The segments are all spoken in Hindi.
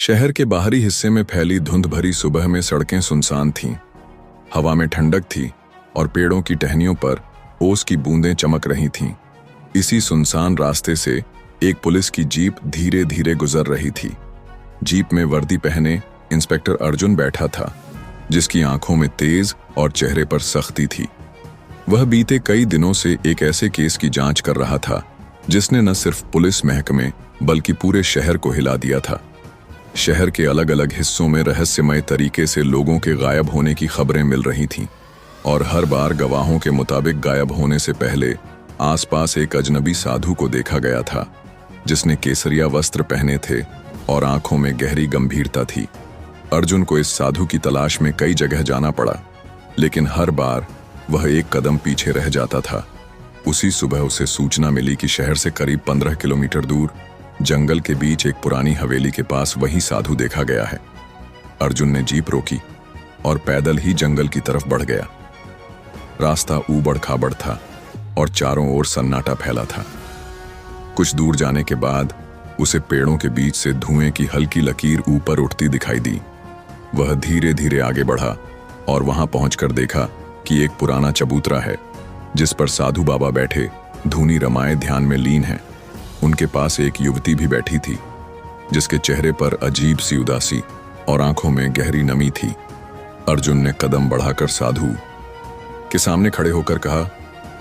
शहर के बाहरी हिस्से में फैली धुंध भरी सुबह में सड़कें सुनसान थीं। हवा में ठंडक थी और पेड़ों की टहनियों पर ओस की बूंदें चमक रही थीं। इसी सुनसान रास्ते से एक पुलिस की जीप धीरे धीरे गुजर रही थी। जीप में वर्दी पहने इंस्पेक्टर अर्जुन बैठा था, जिसकी आंखों में तेज और चेहरे पर सख्ती थी। वह बीते कई दिनों से एक ऐसे केस की जांच कर रहा था जिसने न सिर्फ पुलिस महकमे बल्कि पूरे शहर को हिला दिया था। शहर के अलग अलग हिस्सों में रहस्यमय तरीके से लोगों के गायब होने की खबरें मिल रही थीं और हर बार गवाहों के मुताबिक गायब होने से पहले आसपास एक अजनबी साधु को देखा गया था, जिसने केसरिया वस्त्र पहने थे और आंखों में गहरी गंभीरता थी। अर्जुन को इस साधु की तलाश में कई जगह जाना पड़ा, लेकिन हर बार वह एक कदम पीछे रह जाता था। उसी सुबह उसे सूचना मिली कि शहर से करीब 15 किलोमीटर दूर जंगल के बीच एक पुरानी हवेली के पास वही साधु देखा गया है। अर्जुन ने जीप रोकी और पैदल ही जंगल की तरफ बढ़ गया। रास्ता ऊबड़ खाबड़ था और चारों ओर सन्नाटा फैला था। कुछ दूर जाने के बाद उसे पेड़ों के बीच से धुएं की हल्की लकीर ऊपर उठती दिखाई दी। वह धीरे धीरे आगे बढ़ा और वहां पहुंचकर देखा कि एक पुराना चबूतरा है, जिस पर साधु बाबा बैठे धूनी रमाए ध्यान में लीन हैं। उनके पास एक युवती भी बैठी थी, जिसके चेहरे पर अजीब सी उदासी और आंखों में गहरी नमी थी। अर्जुन ने कदम बढ़ाकर साधु के सामने खड़े होकर कहा,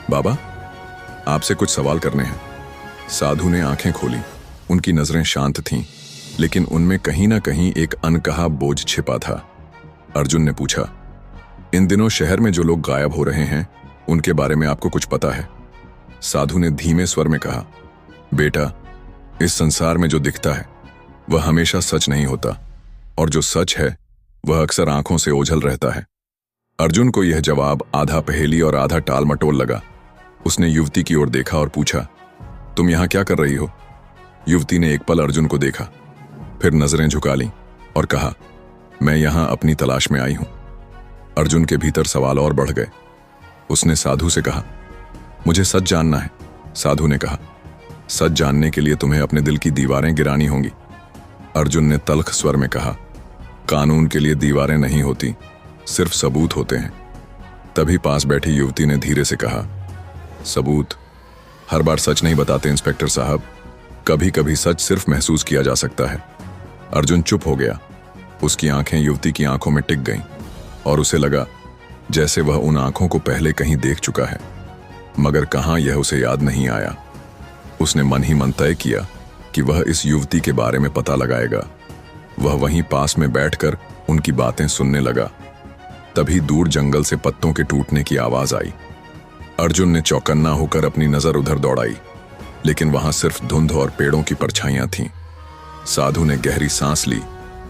बाबा, आपसे कुछ सवाल करने हैं। साधु ने आंखें खोली। उनकी नजरें शांत थीं, लेकिन उनमें कहीं ना कहीं एक अनकहा बोझ छिपा था। अर्जुन ने पूछा, इन दिनों शहर में जो लोग गायब हो रहे हैं, उनके बारे में आपको कुछ पता है? साधु ने धीमे स्वर में कहा, बेटा, इस संसार में जो दिखता है वह हमेशा सच नहीं होता, और जो सच है वह अक्सर आंखों से ओझल रहता है। अर्जुन को यह जवाब आधा पहेली और आधा टाल मटोल लगा। उसने युवती की ओर देखा और पूछा, तुम यहां क्या कर रही हो? युवती ने एक पल अर्जुन को देखा, फिर नजरें झुका लीं और कहा, मैं यहां अपनी तलाश में आई हूं। अर्जुन के भीतर सवाल और बढ़ गए। उसने साधु से कहा, मुझे सच जानना है। साधु ने कहा, सच जानने के लिए तुम्हें अपने दिल की दीवारें गिरानी होंगी। अर्जुन ने तल्ख स्वर में कहा, कानून के लिए दीवारें नहीं होती, सिर्फ सबूत होते हैं। तभी पास बैठी युवती ने धीरे से कहा, सबूत हर बार सच नहीं बताते इंस्पेक्टर साहब, कभी कभी सच सिर्फ महसूस किया जा सकता है। अर्जुन चुप हो गया। उसकी आंखें युवती की आंखों में टिक गईं और उसे लगा जैसे वह उन आंखों को पहले कहीं देख चुका है, मगर कहां यह उसे याद नहीं आया। उसने मन ही मन तय किया कि वह इस युवती के बारे में पता लगाएगा। वह वहीं पास में बैठकर उनकी बातें सुनने लगा। तभी दूर जंगल से पत्तों के टूटने की आवाज आई। अर्जुन ने चौकन्ना होकर अपनी नजर उधर दौड़ाई, लेकिन वहां सिर्फ धुंध और पेड़ों की परछाइयां थीं। साधु ने गहरी सांस ली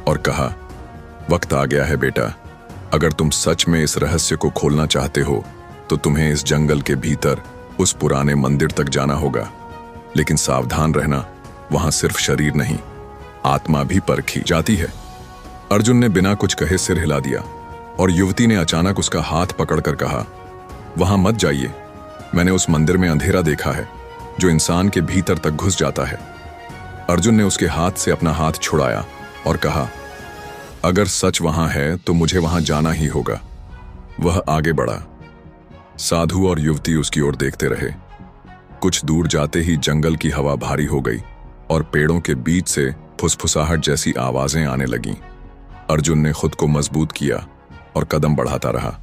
और कहा, वक्त आ गया है बेटा, अगर तुम सच में इस रहस्य को खोलना चाहते हो तो तुम्हें इस जंगल के भीतर उस पुराने मंदिर तक जाना होगा। लेकिन सावधान रहना, वहां सिर्फ शरीर नहीं, आत्मा भी परखी जाती है। अर्जुन ने बिना कुछ कहे सिर हिला दिया और युवती ने अचानक उसका हाथ पकड़कर कहा, वहां मत जाइए। मैंने उस मंदिर में अंधेरा देखा है जो इंसान के भीतर तक घुस जाता है। अर्जुन ने उसके हाथ से अपना हाथ छुड़ाया और कहा, अगर सच वहां है तो मुझे वहां जाना ही होगा। वह आगे बढ़ा। साधु और युवती उसकी ओर देखते रहे। कुछ दूर जाते ही जंगल की हवा भारी हो गई और पेड़ों के बीच से फुसफुसाहट जैसी आवाजें आने लगीं। अर्जुन ने खुद को मजबूत किया और कदम बढ़ाता रहा।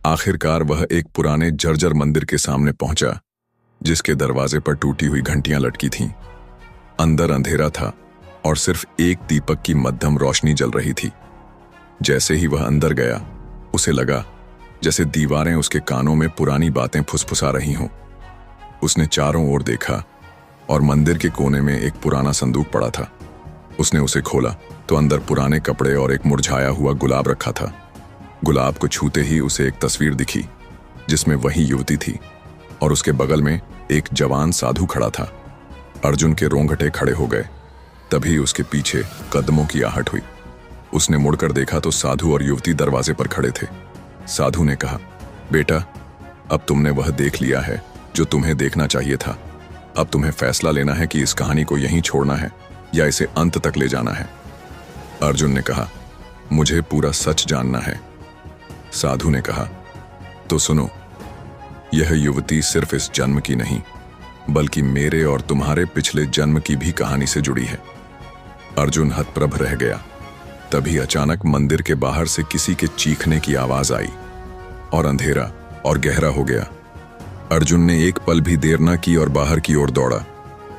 आखिरकार वह एक पुराने जर्जर मंदिर के सामने पहुंचा, जिसके दरवाजे पर टूटी हुई घंटियां लटकी थीं। अंदर अंधेरा था और सिर्फ एक दीपक की मध्यम रोशनी जल रही थी। जैसे ही वह अंदर गया, उसे लगा जैसे दीवारें उसके कानों में पुरानी बातें फुसफुसा रही हों। उसने चारों ओर देखा और मंदिर के कोने में एक पुराना संदूक पड़ा था। उसने उसे खोला तो अंदर पुराने कपड़े और एक मुरझाया हुआ गुलाब रखा था। गुलाब को छूते ही उसे एक तस्वीर दिखी, जिसमें वही युवती थी और उसके बगल में एक जवान साधु खड़ा था। अर्जुन के रोंगटे खड़े हो गए। तभी उसके पीछे कदमों की आहट हुई। उसने मुड़कर देखा तो साधु और युवती दरवाजे पर खड़े थे। साधु ने कहा, बेटा, अब तुमने वह देख लिया है जो तुम्हें देखना चाहिए था। अब तुम्हें फैसला लेना है कि इस कहानी को यहीं छोड़ना है या इसे अंत तक ले जाना है। अर्जुन ने कहा, मुझे पूरा सच जानना है। साधु ने कहा, तो सुनो, यह युवती सिर्फ इस जन्म की नहीं बल्कि मेरे और तुम्हारे पिछले जन्म की भी कहानी से जुड़ी है। अर्जुन हतप्रभ रह गया। तभी अचानक मंदिर के बाहर से किसी के चीखने की आवाज आई और अंधेरा और गहरा हो गया। अर्जुन ने एक पल भी देर न की और बाहर की ओर दौड़ा।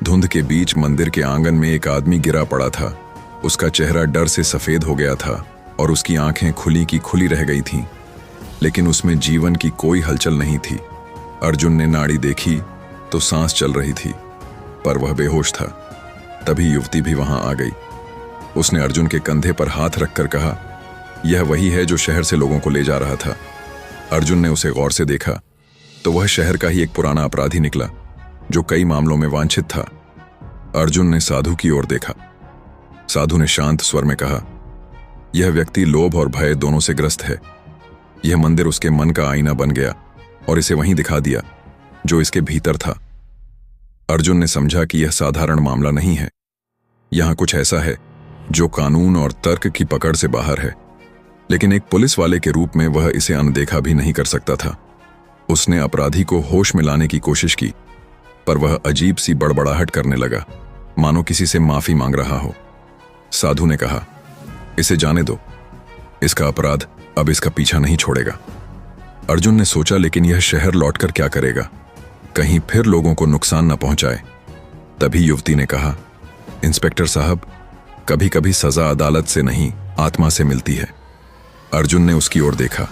धुंध के बीच मंदिर के आंगन में एक आदमी गिरा पड़ा था। उसका चेहरा डर से सफेद हो गया था और उसकी आंखें खुली की खुली रह गई थीं, लेकिन उसमें जीवन की कोई हलचल नहीं थी। अर्जुन ने नाड़ी देखी तो सांस चल रही थी, पर वह बेहोश था। तभी युवती भी वहां आ गई। उसने अर्जुन के कंधे पर हाथ रखकर कहा, यह वही है जो शहर से लोगों को ले जा रहा था। अर्जुन ने उसे गौर से देखा तो वह शहर का ही एक पुराना अपराधी निकला जो कई मामलों में वांछित था। अर्जुन ने साधु की ओर देखा। साधु ने शांत स्वर में कहा, यह व्यक्ति लोभ और भय दोनों से ग्रस्त है। यह मंदिर उसके मन का आईना बन गया और इसे वहीं दिखा दिया जो इसके भीतर था। अर्जुन ने समझा कि यह साधारण मामला नहीं है। यहां कुछ ऐसा है जो कानून और तर्क की पकड़ से बाहर है, लेकिन एक पुलिस वाले के रूप में वह इसे अनदेखा भी नहीं कर सकता था। उसने अपराधी को होश में लाने की कोशिश की, पर वह अजीब सी बड़बड़ाहट करने लगा, मानो किसी से माफी मांग रहा हो। साधु ने कहा, इसे जाने दो, इसका अपराध अब इसका पीछा नहीं छोड़ेगा। अर्जुन ने सोचा, लेकिन यह शहर लौटकर क्या करेगा, कहीं फिर लोगों को नुकसान न पहुंचाए। तभी युवती ने कहा, इंस्पेक्टर साहब, कभी कभी सजा अदालत से नहीं आत्मा से मिलती है। अर्जुन ने उसकी ओर देखा।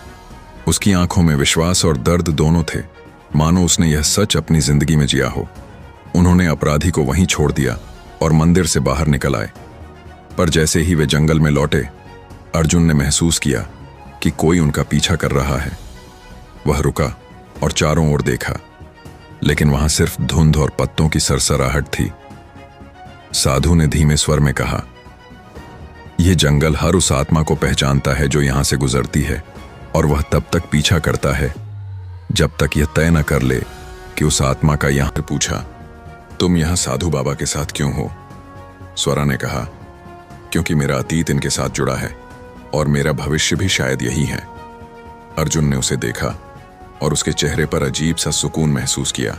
उसकी आंखों में विश्वास और दर्द दोनों थे, मानो उसने यह सच अपनी जिंदगी में जिया हो। उन्होंने अपराधी को वहीं छोड़ दिया और मंदिर से बाहर निकल आए। पर जैसे ही वे जंगल में लौटे, अर्जुन ने महसूस किया कि कोई उनका पीछा कर रहा है। वह रुका और चारों ओर देखा, लेकिन वहां सिर्फ धुंध और पत्तों की सरसराहट थी। साधु ने धीमे स्वर में कहा, यह जंगल हर उस आत्मा को पहचानता है जो यहां से गुजरती है, और वह तब तक पीछा करता है जब तक यह तय न कर ले कि उस आत्मा का यहां पे पूछा, तुम यहां साधु बाबा के साथ क्यों हो? स्वरा ने कहा, क्योंकि मेरा अतीत इनके साथ जुड़ा है और मेरा भविष्य भी शायद यही है। अर्जुन ने उसे देखा और उसके चेहरे पर अजीब सा सुकून महसूस किया,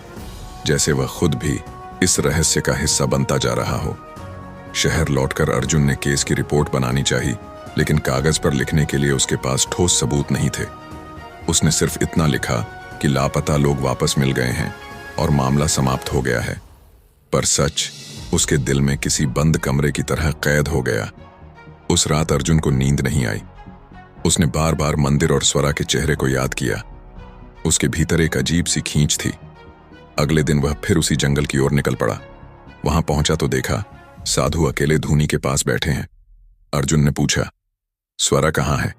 जैसे वह खुद भी इस रहस्य का हिस्सा बनता जा रहा हो। शहर लौटकर अर्जुन ने केस की रिपोर्ट बनानी चाहिए, लेकिन कागज पर लिखने के लिए उसके पास ठोस सबूत नहीं थे। उसने सिर्फ इतना लिखा कि लापता लोग वापस मिल गए हैं और मामला समाप्त हो गया है। पर सच उसके दिल में किसी बंद कमरे की तरह कैद हो गया। उस रात अर्जुन को नींद नहीं आई। उसने बार बार मंदिर और स्वरा के चेहरे को याद किया। उसके भीतर एक अजीब सी खींच थी। अगले दिन वह फिर उसी जंगल की ओर निकल पड़ा। वहां पहुंचा तो देखा साधु अकेले धूनी के पास बैठे हैं। अर्जुन ने पूछा, स्वरा कहाँ है?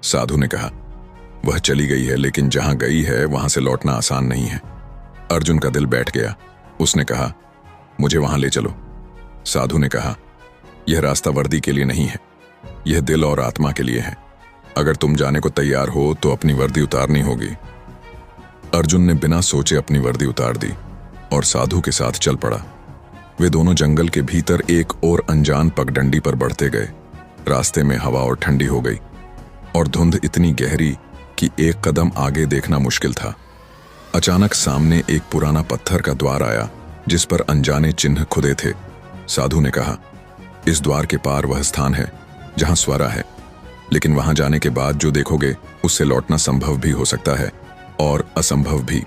साधु ने कहा, वह चली गई है, लेकिन जहां गई है वहां से लौटना आसान नहीं है। अर्जुन का दिल बैठ गया। उसने कहा, मुझे वहां ले चलो। साधु ने कहा, यह रास्ता वर्दी के लिए नहीं है, यह दिल और आत्मा के लिए है। अगर तुम जाने को तैयार हो तो अपनी वर्दी उतारनी होगी। अर्जुन ने बिना सोचे अपनी वर्दी उतार दी और साधु के साथ चल पड़ा। वे दोनों जंगल के भीतर एक और अनजान पगडंडी पर बढ़ते गए। रास्ते में हवा और ठंडी हो गई और धुंध इतनी गहरी कि एक कदम आगे देखना मुश्किल था। अचानक सामने एक पुराना पत्थर का द्वार आया जिस पर अनजाने चिन्ह खुदे थे। साधु ने कहा, इस द्वार के पार वह स्थान है जहां स्वरा है, लेकिन वहां जाने के बाद जो देखोगे उससे लौटना संभव भी हो सकता है और असंभव भी।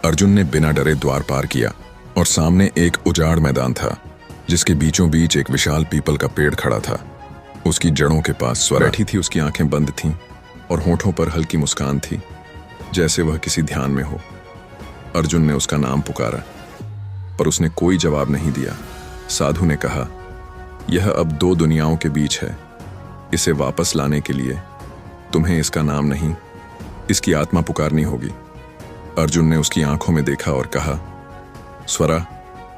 अर्जुन ने बिना डरे द्वार पार किया और सामने एक उजाड़ मैदान था जिसके बीचों बीच एक विशाल पीपल का पेड़ खड़ा था। उसकी जड़ों के पास स्वरा बैठी थी। उसकी आंखें बंद थीं और होठों पर हल्की मुस्कान थी, जैसे वह किसी ध्यान में हो। अर्जुन ने उसका नाम पुकारा, पर उसने कोई जवाब नहीं दिया। साधु ने कहा, यह अब दो दुनियाओं के बीच है। इसे वापस लाने के लिए तुम्हें इसका नाम नहीं, इसकी आत्मा पुकारनी होगी। अर्जुन ने उसकी आंखों में देखा और कहा, स्वरा,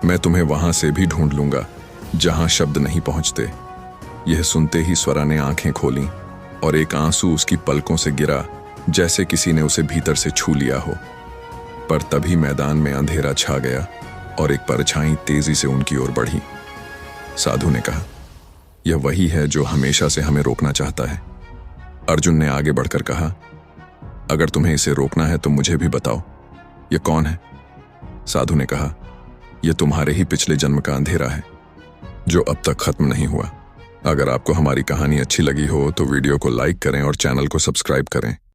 मैं तुम्हें वहां से भी ढूंढ लूंगा जहां शब्द नहीं पहुंचते। यह सुनते ही स्वरा ने आंखें खोलीं और एक आंसू उसकी पलकों से गिरा, जैसे किसी ने उसे भीतर से छू लिया हो। पर तभी मैदान में अंधेरा छा गया और एक परछाई तेजी से उनकी ओर बढ़ी। साधु ने कहा, यह वही है जो हमेशा से हमें रोकना चाहता है। अर्जुन ने आगे बढ़कर कहा, अगर तुम्हें इसे रोकना है तो मुझे भी बताओ, यह कौन है? साधु ने कहा, यह तुम्हारे ही पिछले जन्म का अंधेरा है जो अब तक खत्म नहीं हुआ। अगर आपको हमारी कहानी अच्छी लगी हो तो वीडियो को लाइक करें और चैनल को सब्सक्राइब करें।